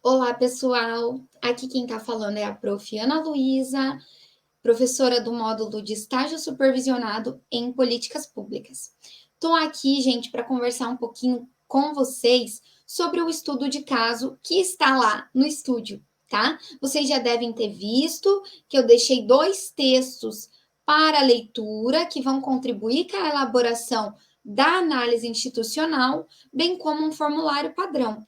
Olá, pessoal! Aqui quem está falando é a prof. Ana Luísa, professora do módulo de estágio supervisionado em políticas públicas. Estou aqui, gente, para conversar um pouquinho com vocês sobre o estudo de caso que está lá no estúdio, tá? Vocês já devem ter visto que eu deixei 2 textos para leitura que vão contribuir com a elaboração da análise institucional, bem como um formulário padrão.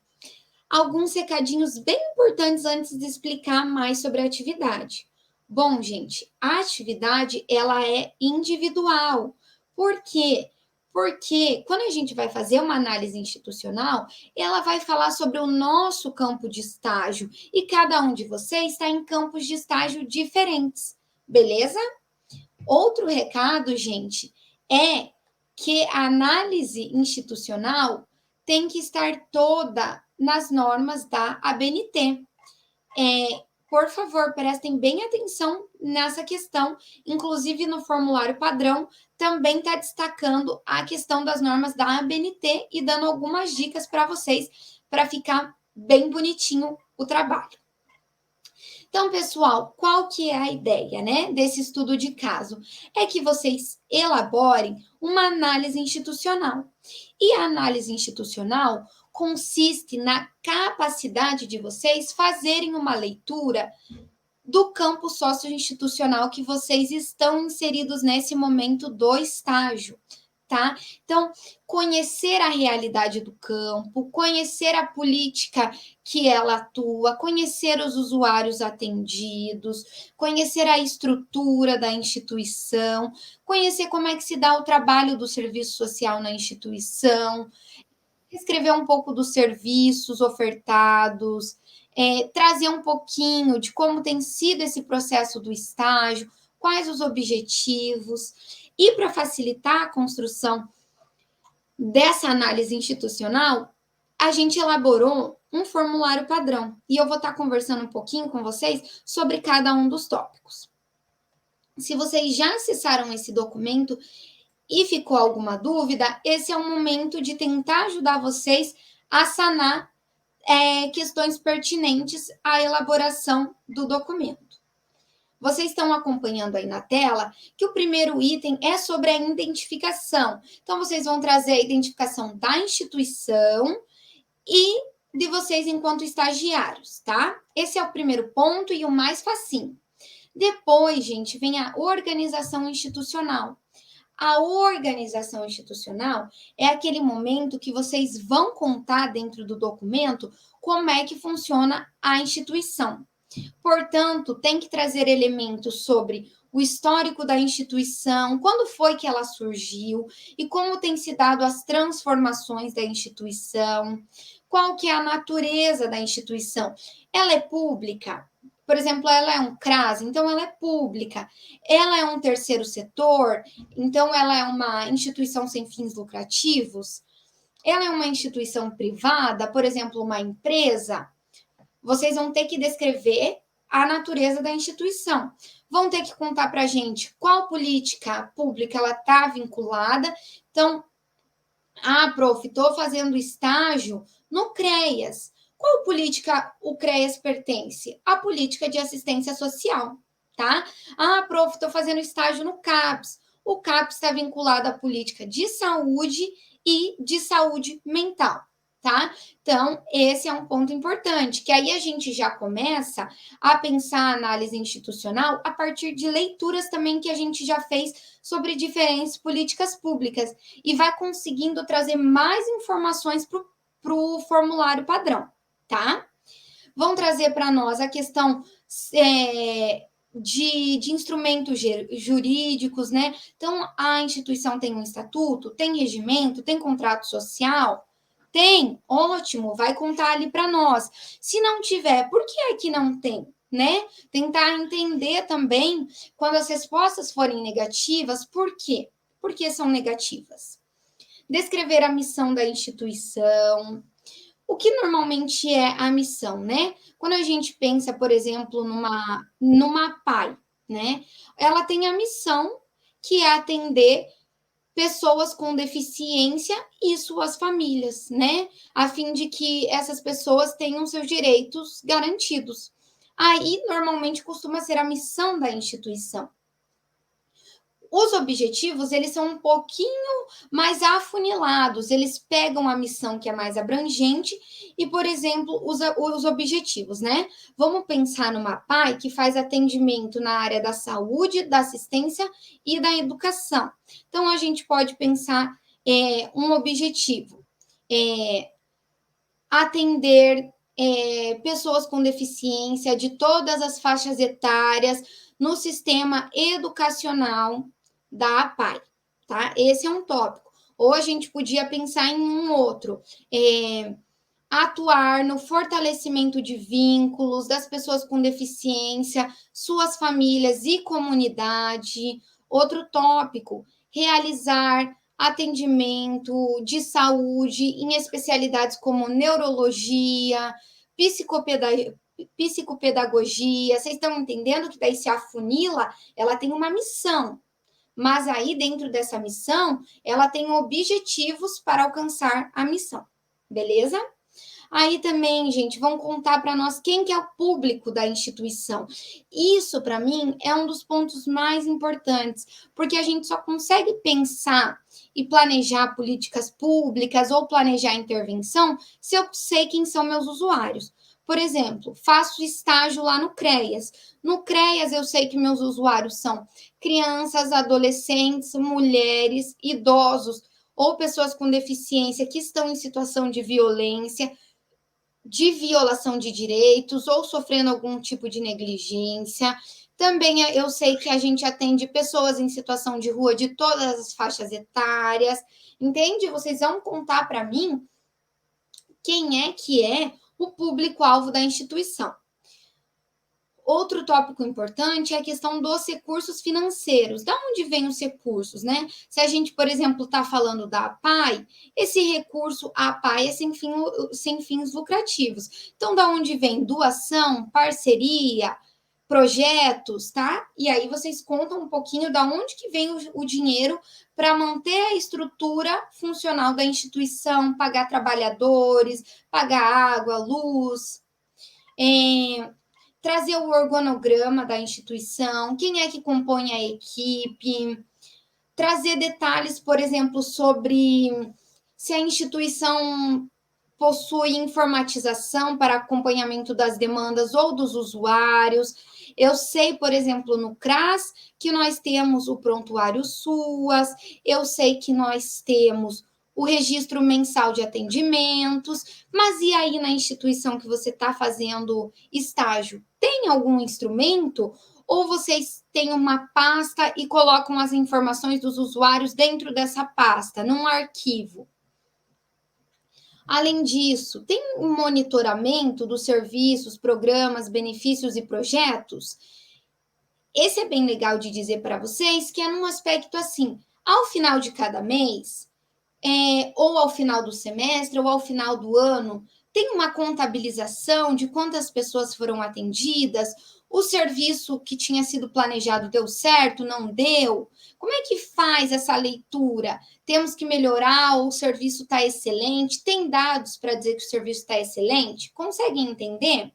Alguns recadinhos bem importantes antes de explicar mais sobre a atividade. Bom, gente, a atividade ela é individual. Por quê? Porque quando a gente vai fazer uma análise institucional, ela vai falar sobre o nosso campo de estágio e cada um de vocês está em campos de estágio diferentes, beleza? Outro recado, gente, é que a análise institucional tem que estar toda nas normas da ABNT. Por favor, prestem bem atenção nessa questão. Inclusive, no formulário padrão, também está destacando a questão das normas da ABNT e dando algumas dicas para vocês, para ficar bem bonitinho o trabalho. Então, pessoal, qual que é a ideia, né, desse estudo de caso? É que vocês elaborem uma análise institucional. E a análise institucional consiste na capacidade de vocês fazerem uma leitura do campo socioinstitucional que vocês estão inseridos nesse momento do estágio, tá? Então, conhecer a realidade do campo, conhecer a política que ela atua, conhecer os usuários atendidos, conhecer a estrutura da instituição, conhecer como é que se dá o trabalho do serviço social na instituição, escrever um pouco dos serviços ofertados, trazer um pouquinho de como tem sido esse processo do estágio, quais os objetivos. E para facilitar a construção dessa análise institucional, a gente elaborou um formulário padrão. E eu vou estar conversando um pouquinho com vocês sobre cada um dos tópicos. Se vocês já acessaram esse documento e ficou alguma dúvida, esse é o momento de tentar ajudar vocês a sanar questões pertinentes à elaboração do documento. Vocês estão acompanhando aí na tela que o primeiro item é sobre a identificação. Então, vocês vão trazer a identificação da instituição e de vocês enquanto estagiários, tá? Esse é o primeiro ponto e o mais facinho. Depois, gente, vem a organização institucional. A organização institucional é aquele momento que vocês vão contar dentro do documento como é que funciona a instituição. Portanto, tem que trazer elementos sobre o histórico da instituição, quando foi que ela surgiu e como tem se dado as transformações da instituição, qual que é a natureza da instituição. Ela é pública? Por exemplo, ela é um CRAS, então ela é pública. Ela é um terceiro setor, então ela é uma instituição sem fins lucrativos. Ela é uma instituição privada, por exemplo, uma empresa. Vocês vão ter que descrever a natureza da instituição. Vão ter que contar para a gente qual política pública ela está vinculada. Então, prof, estou fazendo estágio no CREAS. Qual política o CREAS pertence? A política de assistência social, tá? Prof, estou fazendo estágio no CAPS. O CAPS está vinculado à política de saúde e de saúde mental, tá? Então, esse é um ponto importante, que aí a gente já começa a pensar a análise institucional a partir de leituras também que a gente já fez sobre diferentes políticas públicas e vai conseguindo trazer mais informações para o formulário padrão, tá? Vão trazer para nós a questão de instrumentos jurídicos, né? Então, a instituição tem um estatuto, tem regimento, tem contrato social? Tem, ótimo, vai contar ali para nós. Se não tiver, por que é que não tem? Né? Tentar entender também quando as respostas forem negativas, por quê? Por que são negativas? Descrever a missão da instituição. O que normalmente é a missão, né? Quando a gente pensa, por exemplo, numa PAI, né? Ela tem a missão que é atender pessoas com deficiência e suas famílias, né? A fim de que essas pessoas tenham seus direitos garantidos. Aí, normalmente, costuma ser a missão da instituição. Os objetivos, eles são um pouquinho mais afunilados, eles pegam a missão que é mais abrangente e, por exemplo, os objetivos, né? Vamos pensar numa PAI que faz atendimento na área da saúde, da assistência e da educação. Então, a gente pode pensar um objetivo, atender pessoas com deficiência de todas as faixas etárias no sistema educacional da APAE, tá? Esse é um tópico. Ou a gente podia pensar em um outro, atuar no fortalecimento de vínculos das pessoas com deficiência, suas famílias e comunidade. Outro tópico, realizar atendimento de saúde em especialidades como neurologia, psicopedagogia. Vocês estão entendendo que daí se afunila, ela tem uma missão. Mas aí, dentro dessa missão, ela tem objetivos para alcançar a missão. Beleza? Aí também, gente, vão contar para nós quem que é o público da instituição. Isso, para mim, é um dos pontos mais importantes, porque a gente só consegue pensar e planejar políticas públicas ou planejar intervenção se eu sei quem são meus usuários. Por exemplo, faço estágio lá no CREAS. No CREAS, eu sei que meus usuários são crianças, adolescentes, mulheres, idosos ou pessoas com deficiência que estão em situação de violência, de violação de direitos ou sofrendo algum tipo de negligência. Também eu sei que a gente atende pessoas em situação de rua de todas as faixas etárias, entende? Vocês vão contar para mim quem é que é o público-alvo da instituição. Outro tópico importante é a questão dos recursos financeiros. Da onde vêm os recursos, né? Se a gente, por exemplo, está falando da APAE, esse recurso, a APAE é sem fins lucrativos. Então, da onde vem doação, parceria, projetos, tá? E aí vocês contam um pouquinho da onde que vem o dinheiro para manter a estrutura funcional da instituição, pagar trabalhadores, pagar água, luz, trazer o organograma da instituição, quem é que compõe a equipe, trazer detalhes, por exemplo, sobre se a instituição possui informatização para acompanhamento das demandas ou dos usuários. Eu sei, por exemplo, no CRAS, que nós temos o prontuário SUAS, eu sei que nós temos o registro mensal de atendimentos, mas e aí na instituição que você está fazendo estágio? Tem algum instrumento? Ou vocês têm uma pasta e colocam as informações dos usuários dentro dessa pasta, num arquivo? Além disso, tem um monitoramento dos serviços, programas, benefícios e projetos? Esse é bem legal de dizer para vocês, que é num aspecto assim, ao final de cada mês, ou ao final do semestre, ou ao final do ano, tem uma contabilização de quantas pessoas foram atendidas, o serviço que tinha sido planejado deu certo, não deu? Como é que faz essa leitura? Temos que melhorar, ou o serviço está excelente? Tem dados para dizer que o serviço está excelente? Conseguem entender?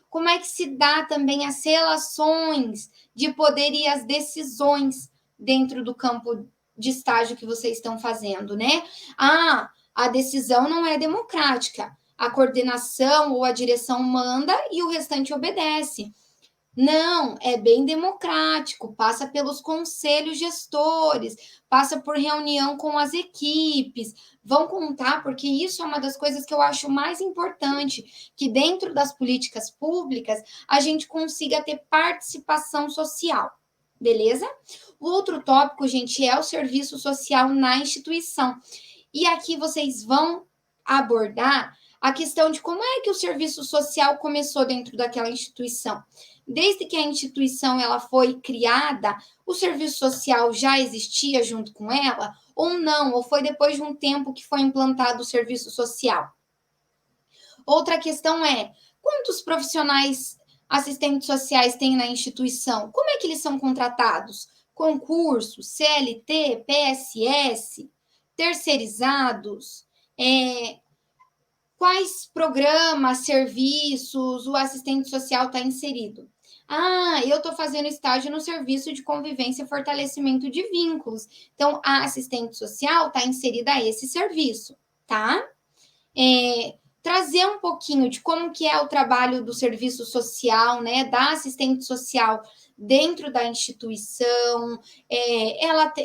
Como é que se dá também as relações de poder e as decisões dentro do campo de estágio que vocês estão fazendo, né? A decisão não é democrática. A coordenação ou a direção manda e o restante obedece. Não, é bem democrático, passa pelos conselhos gestores, passa por reunião com as equipes. Vão contar, porque isso é uma das coisas que eu acho mais importante, que dentro das políticas públicas a gente consiga ter participação social, beleza? O outro tópico, gente, é o serviço social na instituição. E aqui vocês vão abordar a questão de como é que o serviço social começou dentro daquela instituição. Desde que a instituição ela foi criada, o serviço social já existia junto com ela ou não? Ou foi depois de um tempo que foi implantado o serviço social? Outra questão é, quantos profissionais assistentes sociais tem na instituição? Como é que eles são contratados? concurso, CLT, PSS, terceirizados, quais programas, serviços o assistente social está inserido. Ah, eu estou fazendo estágio no serviço de convivência e fortalecimento de vínculos. Então, a assistente social está inserida a esse serviço, tá? Trazer um pouquinho de como que é o trabalho do serviço social, né, da assistente social dentro da instituição,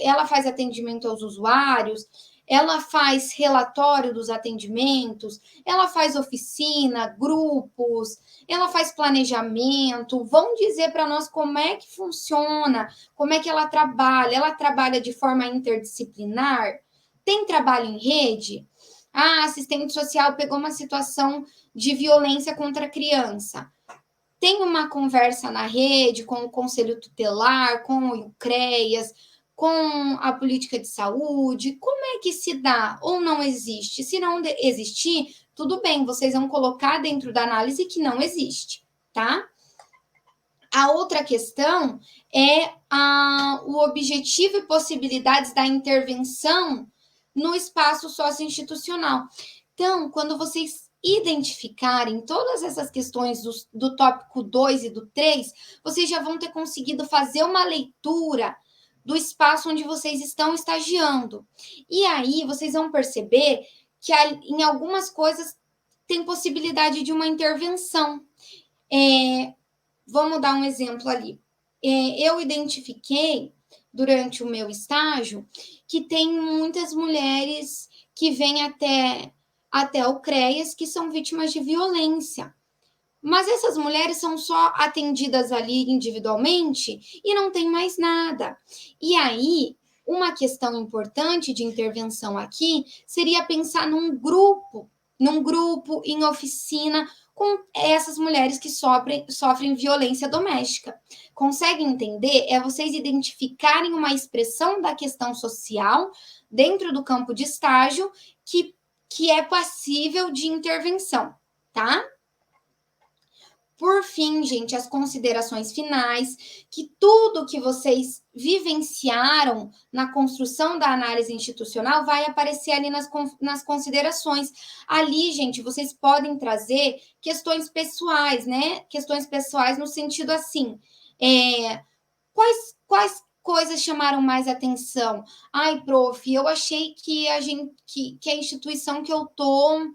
ela faz atendimento aos usuários, ela faz relatório dos atendimentos, ela faz oficina, grupos, ela faz planejamento, vão dizer para nós como é que funciona, como é que ela trabalha de forma interdisciplinar, tem trabalho em rede? A assistente social pegou uma situação de violência contra a criança. Tem uma conversa na rede com o Conselho Tutelar, com o CREAS, com a política de saúde. Como é que se dá ou não existe? Se não existir, tudo bem, vocês vão colocar dentro da análise que não existe, tá? A outra questão é o objetivo e possibilidades da intervenção no espaço socioinstitucional. Então, quando vocês identificarem todas essas questões do tópico 2 e do 3, vocês já vão ter conseguido fazer uma leitura do espaço onde vocês estão estagiando. E aí, vocês vão perceber que em algumas coisas tem possibilidade de uma intervenção. Vamos dar um exemplo ali. Eu identifiquei, durante o meu estágio, que tem muitas mulheres que vêm até o CREAS que são vítimas de violência. Mas essas mulheres são só atendidas ali individualmente e não tem mais nada. E aí, uma questão importante de intervenção aqui seria pensar num grupo, em oficina, com essas mulheres que sofrem violência doméstica. Conseguem entender? É vocês identificarem uma expressão da questão social dentro do campo de estágio que é passível de intervenção, tá? Por fim, gente, as considerações finais, que tudo que vocês vivenciaram na construção da análise institucional vai aparecer ali nas considerações. Ali, gente, vocês podem trazer questões pessoais, né? Questões pessoais no sentido assim, quais coisas chamaram mais atenção? Ai, prof, eu achei que a instituição que eu tô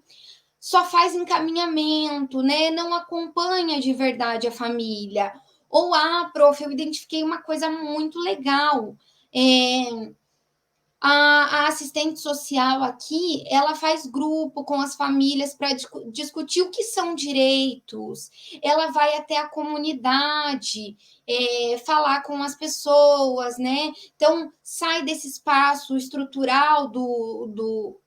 só faz encaminhamento, né? Não acompanha de verdade a família. Ou, prof, eu identifiquei uma coisa muito legal. A assistente social aqui, ela faz grupo com as famílias para discutir o que são direitos. Ela vai até a comunidade, falar com as pessoas, né? Então, sai desse espaço estrutural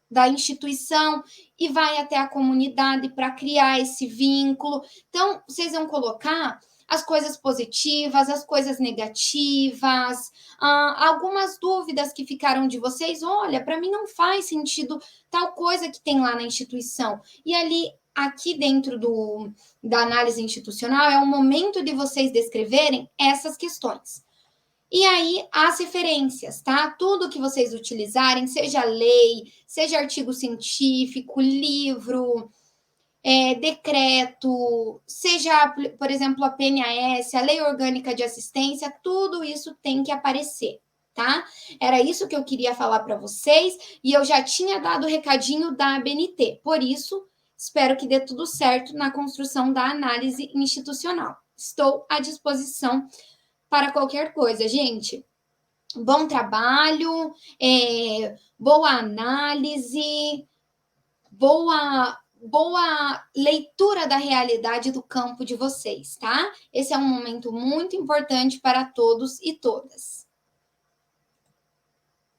da instituição e vai até a comunidade para criar esse vínculo. Então, vocês vão colocar as coisas positivas, as coisas negativas, algumas dúvidas que ficaram de vocês. Olha, para mim não faz sentido tal coisa que tem lá na instituição. E ali, aqui dentro da análise institucional, é o momento de vocês descreverem essas questões. E aí, as referências, tá? Tudo que vocês utilizarem, seja lei, seja artigo científico, livro, decreto, seja, por exemplo, a PNAS, a Lei Orgânica de Assistência, tudo isso tem que aparecer, tá? Era isso que eu queria falar para vocês e eu já tinha dado o recadinho da ABNT, por isso, espero que dê tudo certo na construção da análise institucional. Estou à disposição para qualquer coisa, gente. Bom trabalho, boa análise, boa leitura da realidade do campo de vocês, tá? Esse é um momento muito importante para todos e todas.